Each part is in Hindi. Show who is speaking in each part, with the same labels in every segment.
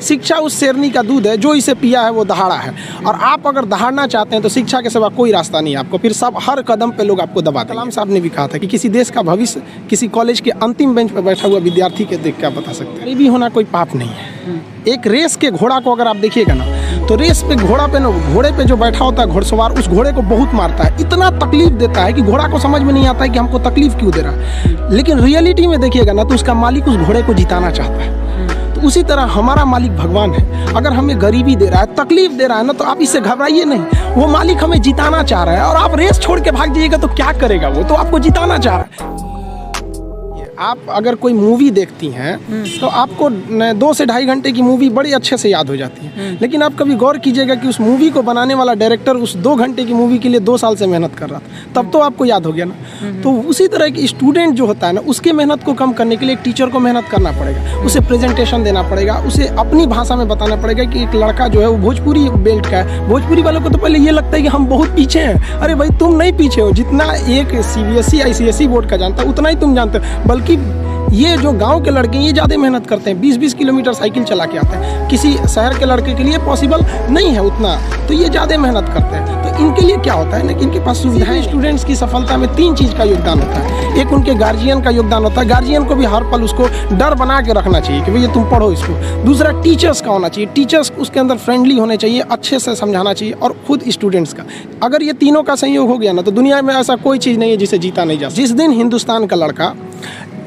Speaker 1: शिक्षा उस शेरनी का दूध है, जो इसे पिया है वो दहाड़ा है। और आप अगर दहाड़ना चाहते हैं तो शिक्षा के सिवा कोई रास्ता नहीं है आपको, फिर सब हर कदम पे लोग आपको दबाते हैं। कलाम साहब ने भी कहा था कि किसी देश का भविष्य किसी कॉलेज के अंतिम बेंच पर बैठा हुआ विद्यार्थी के देख क्या बता सकते हैं। गरीबी होना कोई पाप नहीं है। एक रेस के घोड़ा को अगर आप देखिएगा ना, तो रेस पे घोड़े पे जो बैठा होता है घुड़सवार, उस घोड़े को बहुत मारता है, इतना तकलीफ देता है कि घोड़ा को समझ में नहीं आता है कि हमको तकलीफ क्यों दे रहा है। लेकिन रियलिटी में देखिएगा ना, तो उसका मालिक उस घोड़े को जिताना चाहता है। तो उसी तरह हमारा मालिक भगवान है। अगर हमें गरीबी दे रहा है, तकलीफ दे रहा है ना, तो आप इससे घबराइए नहीं। वो मालिक हमें जिताना चाह रहा है, और आप रेस छोड़ के भाग जाइएगा तो क्या करेगा वो? तो आपको जिताना चाह रहा है। आप अगर कोई मूवी देखती हैं तो आपको 2 से ढाई घंटे की मूवी बड़ी अच्छे से याद हो जाती है। लेकिन आप कभी गौर कीजिएगा कि उस मूवी को बनाने वाला डायरेक्टर उस 2 घंटे की मूवी के लिए 2 साल से मेहनत कर रहा था, तब तो आपको याद हो गया ना। तो उसी तरह की स्टूडेंट जो होता है ना, उसके मेहनत को कम करने के लिए एक टीचर को मेहनत करना पड़ेगा, उसे प्रेजेंटेशन देना पड़ेगा, उसे अपनी भाषा में बताना पड़ेगा कि एक लड़का जो है वो भोजपुरी बेल्ट का है। भोजपुरी वालों को तो पहले ये लगता है कि हम बहुत पीछे हैं। अरे भाई, तुम नहीं पीछे हो, जितना एक CBSE ICSE बोर्ड का जानता है उतना ही तुम जानते हो। बल्कि ये जो गांव के लड़के ये ज़्यादा मेहनत करते हैं, 20-20 किलोमीटर साइकिल चला के आते हैं। किसी शहर के लड़के के लिए पॉसिबल नहीं है उतना, तो ये ज़्यादा मेहनत करते हैं। तो इनके लिए क्या होता है ना, कि इनके पास सुविधाएं। स्टूडेंट्स की सफलता में 3 चीज़ का योगदान होता है। एक उनके गार्जियन का योगदान होता है, गार्जियन को भी हर पल उसको डर बना के रखना चाहिए कि भैया तुम पढ़ो इसको। दूसरा टीचर्स का होना चाहिए, टीचर्स उसके अंदर फ्रेंडली होने चाहिए, अच्छे से समझाना चाहिए, और खुद स्टूडेंट्स का। अगर ये तीनों का संयोग हो गया ना, तो दुनिया में ऐसा कोई चीज़ नहीं है जिसे जीता नहीं जा सकता। जिस दिन हिंदुस्तान का लड़का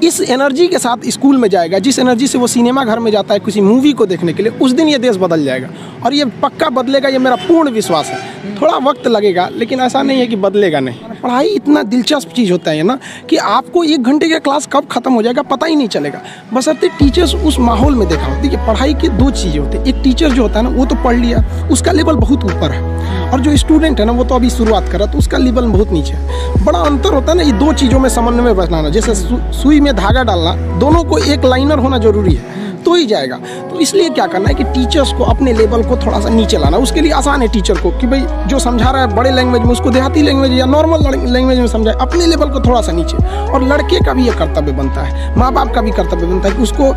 Speaker 1: इस एनर्जी के साथ स्कूल में जाएगा, जिस एनर्जी से वो सिनेमा घर में जाता है किसी मूवी को देखने के लिए, उस दिन ये देश बदल जाएगा। और ये पक्का बदलेगा, ये मेरा पूर्ण विश्वास है। थोड़ा वक्त लगेगा, लेकिन ऐसा नहीं है कि बदलेगा नहीं। पढ़ाई इतना दिलचस्प चीज़ होता है ना, कि आपको 1 घंटे का क्लास कब खत्म हो जाएगा पता ही नहीं चलेगा, बशर्ते टीचर्स उस माहौल में देखा होती है। पढ़ाई की 2 चीज़ें होती है। एक टीचर जो होता है ना, वो तो पढ़ लिया, उसका लेवल बहुत ऊपर है, और जो स्टूडेंट है ना, वो तो अभी शुरुआत कर रहा है, तो उसका लेवल बहुत नीचे है। बड़ा अंतर होता है ना ये 2 चीज़ों में समन्वय बनाना। जैसे सुई में धागा डालना, दोनों को एक लाइनर होना जरूरी है, तो ही जाएगा। तो इसलिए क्या करना है कि टीचर्स को अपने लेवल को थोड़ा सा नीचे लाना। उसके लिए आसान है टीचर को कि भाई जो समझा रहा है बड़े लैंग्वेज में, उसको देहाती लैंग्वेज या नॉर्मल लैंग्वेज में समझाए, अपने लेवल को थोड़ा सा नीचे। और लड़के का भी ये कर्तव्य बनता है, माँ बाप का भी कर्तव्य बनता है कि उसको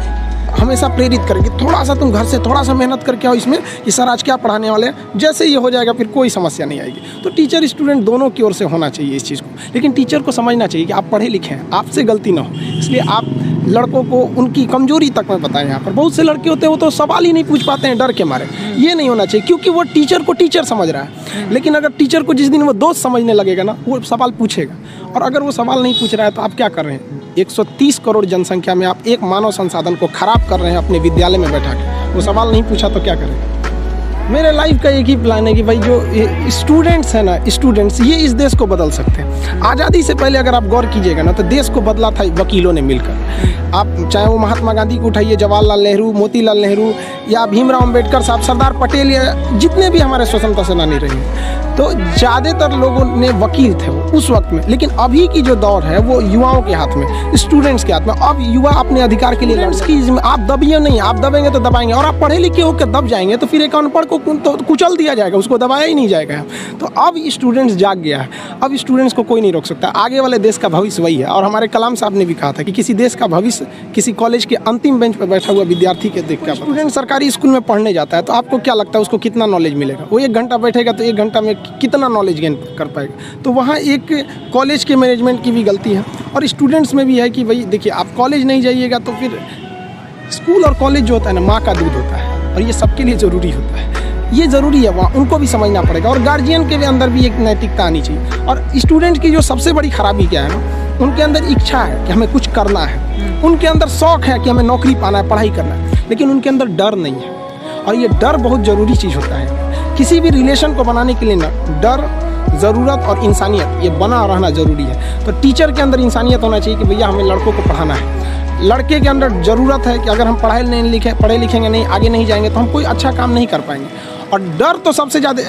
Speaker 1: हमेशा प्रेरित करेंगे, थोड़ा सा तुम घर से थोड़ा सा मेहनत करके आओ इसमें कि सर आज क्या पढ़ाने वाले हैं। जैसे ये हो जाएगा फिर कोई समस्या नहीं आएगी। तो टीचर स्टूडेंट दोनों की ओर से होना चाहिए इस चीज़ को। लेकिन टीचर को समझना चाहिए कि आप पढ़े लिखे हैं, आपसे गलती ना हो। इसलिए आप लड़कों को उनकी कमजोरी तक में बताएं। यहाँ पर बहुत से लड़के होते हैं वो तो सवाल ही नहीं पूछ पाते हैं डर के मारे। ये नहीं होना चाहिए, क्योंकि वो टीचर को टीचर समझ रहा है। लेकिन अगर टीचर को जिस दिन वो दोस्त समझने लगेगा ना, वो सवाल पूछेगा। और अगर वो सवाल नहीं पूछ रहा है तो आप क्या कर रहे हैं? 130 करोड़ जनसंख्या में आप एक मानव संसाधन को खराब कर रहे हैं अपने विद्यालय में बैठा के। वो सवाल नहीं पूछा तो क्या करें? मेरे लाइफ का एक ही प्लान है कि भाई जो स्टूडेंट्स हैं ना, स्टूडेंट्स ये इस देश को बदल सकते हैं। आज़ादी से पहले अगर आप गौर कीजिएगा ना, तो देश को बदला था वकीलों ने मिलकर। आप चाहे वो महात्मा गांधी को उठाइए, जवाहरलाल नेहरू, मोतीलाल नेहरू, या भीमराव अम्बेडकर साहब, सरदार पटेल, या जितने भी हमारे स्वतंत्रता सेनानी रहे, तो ज़्यादातर लोगों ने वकील थे वो उस वक्त में। लेकिन अभी की जो दौर है वो युवाओं के हाथ में, स्टूडेंट्स के हाथ में। अब युवा अपने अधिकार के लिए आप दबिए नहीं, आप दबेंगे तो दबाएंगे। और आप पढ़े लिखे होकर दब जाएंगे तो फिर एक अनपढ़ को तो कुचल दिया जाएगा, उसको दबाया ही नहीं जाएगा। तो अब स्टूडेंट्स जाग गया है, अब स्टूडेंट्स को कोई नहीं रोक सकता। आगे वाले देश का भविष्य वही है। और हमारे कलाम साहब ने भी कहा था कि किसी देश का भविष्य किसी कॉलेज के अंतिम बेंच पर बैठा हुआ विद्यार्थी के देख कर। स्टूडेंट सरकारी स्कूल में पढ़ने जाता है तो आपको क्या लगता है उसको कितना नॉलेज मिलेगा? वो 1 घंटा बैठेगा तो 1 घंटा में कितना नॉलेज गेन कर पाएगा? तो वहाँ एक कॉलेज के मैनेजमेंट की भी गलती है, और स्टूडेंट्स में भी है कि भाई देखिए, आप कॉलेज नहीं जाइएगा तो फिर स्कूल और कॉलेज जो होता है ना, माँ का दूध होता है, और ये सबके लिए ज़रूरी होता है। ये ज़रूरी है, वहाँ उनको भी समझना पड़ेगा। और गार्जियन के अंदर भी एक नैतिकता आनी चाहिए। और स्टूडेंट की जो सबसे बड़ी खराबी क्या है ना, उनके अंदर इच्छा है कि हमें कुछ करना है, उनके अंदर शौक़ है कि हमें नौकरी पाना है, पढ़ाई करना है, लेकिन उनके अंदर डर नहीं है। और ये डर बहुत ज़रूरी चीज़ होता है। किसी भी रिलेशन को बनाने के लिए ना, डर, ज़रूरत और इंसानियत, ये बना रहना ज़रूरी है। तो टीचर के अंदर इंसानियत होना चाहिए कि भैया हमें लड़कों को पढ़ाना है। लड़के के अंदर ज़रूरत है कि अगर हम पढ़े लिखेंगे नहीं, आगे नहीं जाएंगे, तो हम कोई अच्छा काम नहीं कर पाएंगे। और डर तो सबसे ज़्यादा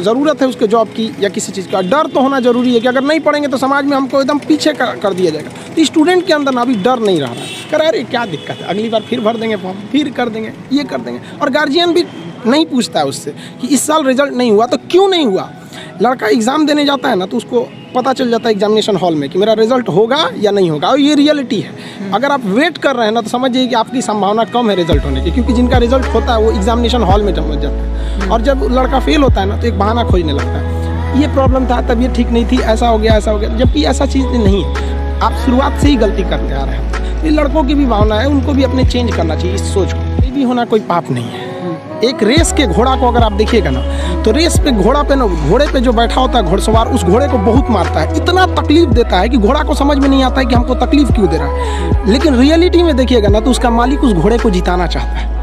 Speaker 1: ज़रूरत है उसके जॉब की या किसी चीज़ का। डर तो होना ज़रूरी है कि अगर नहीं पढ़ेंगे तो समाज में हमको एकदम पीछे कर दिया जाएगा। तो स्टूडेंट के अंदर ना अभी डर नहीं रहा है, कह रहा अरे क्या दिक्कत है, अगली बार फिर भर देंगे फॉर्म, फिर कर देंगे, ये कर देंगे। और गार्जियन भी नहीं पूछता है उससे कि इस साल रिजल्ट नहीं हुआ तो क्यों नहीं हुआ। लड़का एग्ज़ाम देने जाता है ना, तो उसको पता चल जाता है एग्जामिनेशन हॉल में कि मेरा रिजल्ट होगा या नहीं होगा, और ये रियलिटी है। अगर आप वेट कर रहे हैं ना तो समझिए कि आपकी संभावना कम है रिजल्ट होने की, क्योंकि जिनका रिजल्ट होता है वो एग्जामिनेशन हॉल में समझ जाता है, और जब लड़का फेल होता है ना तो एक बहाना खोजने लगता है, ये प्रॉब्लम था, तबीयत ठीक नहीं थी, ऐसा हो गया, जबकि ऐसा चीज़ नहीं है। आप शुरुआत से ही गलती करते आ रहे हैं। ये लड़कों की भी भावना है, उनको भी अपने चेंज करना चाहिए इस सोच को। ये भी होना कोई पाप नहीं है। एक रेस के घोड़ा को अगर आप देखिएगा ना तो रेस पे घोड़े पे जो बैठा होता है घोड़सवार, उस घोड़े को बहुत मारता है, इतना तकलीफ देता है कि घोड़ा को समझ में नहीं आता है कि हमको तकलीफ क्यों दे रहा है। लेकिन रियलिटी में देखिएगा ना तो उसका मालिक उस घोड़े को जिताना चाहता है।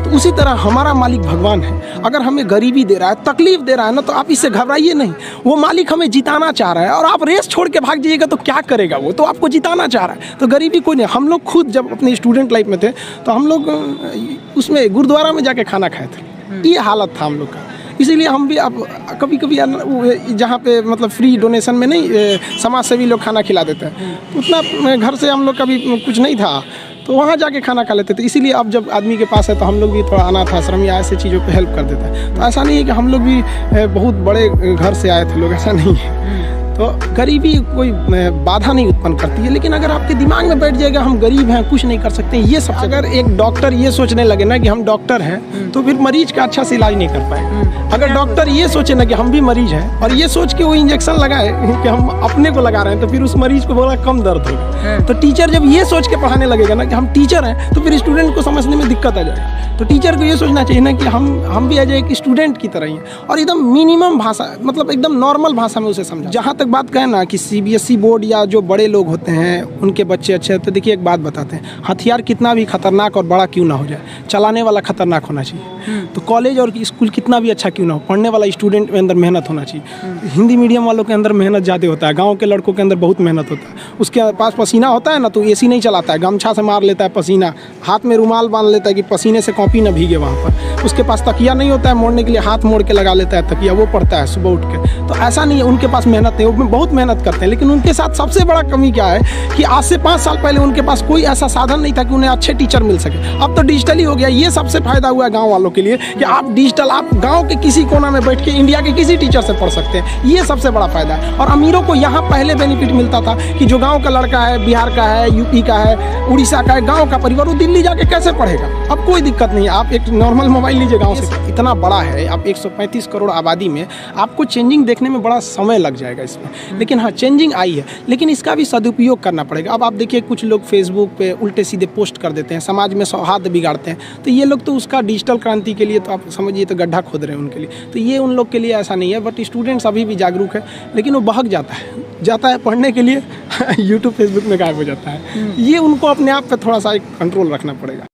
Speaker 1: तो उसी तरह हमारा मालिक भगवान है। अगर हमें गरीबी दे रहा है, तकलीफ दे रहा है ना, तो आप इससे घबराइए नहीं। वो मालिक हमें जिताना चाह रहा है, और आप रेस छोड़ के भाग जाइएगा तो क्या करेगा? वो तो आपको जिताना चाह रहा है। तो गरीबी कोई नहीं। हम लोग खुद जब अपने स्टूडेंट लाइफ में थे तो हम लोग उसमें गुरुद्वारा में जाके खाना खाए थे, ये हालत था हम लोग का। इसीलिए हम भी अब कभी कभी जहाँ पे मतलब फ्री डोनेशन में नहीं, समाज सेवी लोग खाना खिला देते हैं, तो उतना घर से हम लोग कभी कुछ नहीं था, तो वहाँ जाके खाना खा लेते थे। इसीलिए अब जब आदमी के पास है तो हम लोग भी थोड़ा अनाथ आश्रम या ऐसे चीज़ों पे हेल्प कर देता है। तो ऐसा नहीं है कि हम लोग भी बहुत बड़े घर से आए थे लोग, ऐसा नहीं है। तो गरीबी कोई बाधा नहीं उत्पन्न करती है, लेकिन अगर आपके दिमाग में बैठ जाएगा हम गरीब हैं, कुछ नहीं कर सकते, ये सब। अगर एक डॉक्टर ये सोचने लगे ना कि हम डॉक्टर हैं तो फिर मरीज का अच्छा से इलाज नहीं कर पाएगा। अगर डॉक्टर ये सोचे ना कि हम भी मरीज हैं और ये सोच के वो इंजेक्शन लगाए कि हम अपने को लगा रहे हैं, तो फिर उस मरीज को बड़ा कम दर्द होगा। तो टीचर जब ये सोच के पढ़ाने लगेगा ना कि हम टीचर हैं, तो फिर स्टूडेंट को समझने में दिक्कत आ जाएगा। तो टीचर को ये सोचना चाहिए ना कि हम भी एज एक स्टूडेंट की तरह ही हैं, और एकदम मिनिमम भाषा, मतलब एकदम नॉर्मल भाषा में उसे समझा। जहाँ तक बात कहें ना कि CBSE बोर्ड या जो बड़े लोग होते हैं उनके बच्चे अच्छे हैं, तो देखिए एक बात बताते हैं, हथियार कितना भी खतरनाक और बड़ा क्यों ना हो जाए, चलाने वाला खतरनाक होना चाहिए। तो कॉलेज और स्कूल कितना भी अच्छा क्यों ना हो, पढ़ने वाला स्टूडेंट में अंदर मेहनत होना चाहिए। हिंदी मीडियम वालों के अंदर मेहनत ज़्यादा होता है, गाँव के लड़कों के अंदर बहुत मेहनत होता है। उसके पास पसीना होता है ना तो AC नहीं चलाता है, गमछा से मार लेता है पसीना, हाथ में रुमाल बांध लेता है कि पसीने से कॉपी ना भीगे वहाँ पर। उसके पास तकिया नहीं होता है मोड़ने के लिए, हाथ मोड़ के लगा लेता है तकिया, वो पढ़ता है सुबह उठ के। तो ऐसा नहीं है, उनके पास मेहनत नहीं, वो बहुत मेहनत करते हैं। लेकिन उनके साथ सबसे बड़ा कमी क्या है कि आज से 5 साल पहले उनके पास कोई ऐसा साधन नहीं था कि उन्हें अच्छे टीचर मिल सके। अब तो डिजिटली हो गया। ये सबसे फायदा हुआ है गाँव वालों के लिए कि आप डिजिटल, आप गाँव के किसी कोना में बैठ के इंडिया के किसी टीचर से पढ़ सकते हैं। ये सबसे बड़ा फायदा है। और अमीरों को यहाँ पहले बेनिफिट मिलता था कि जो गाँव का लड़का है, बिहार का है, यूपी का है, उड़ीसा का है, गाँव का परिवार, वो दिल्ली जाके कैसे पढ़ेगा? अब कोई दिक्कत नहीं है, आप एक नॉर्मल मोबाइल लीजिए। गाँव से इतना बड़ा है, आप 135 करोड़ आबादी में आपको चेंजिंग देखने में बड़ा समय लग जाएगा इसमें। लेकिन हाँ, चेंजिंग आई है, लेकिन इसका भी सदुपयोग करना पड़ेगा। अब आप देखिए कुछ लोग फेसबुक पे उल्टे सीधे पोस्ट कर देते हैं, समाज में सौहार्द बिगाड़ते हैं। तो ये लोग तो उसका डिजिटल क्रांति के लिए तो आप समझिए तो गड्ढा खोद रहे हैं उनके लिए। तो ये उन लोग के लिए ऐसा नहीं है। बट स्टूडेंट्स अभी भी जागरूक है, लेकिन वो बहक जाता है पढ़ने के लिए यूट्यूब फेसबुक में गायब हो जाता है। ये उनको अपने आप पे थोड़ा सा एक कंट्रोल रखना पड़ेगा।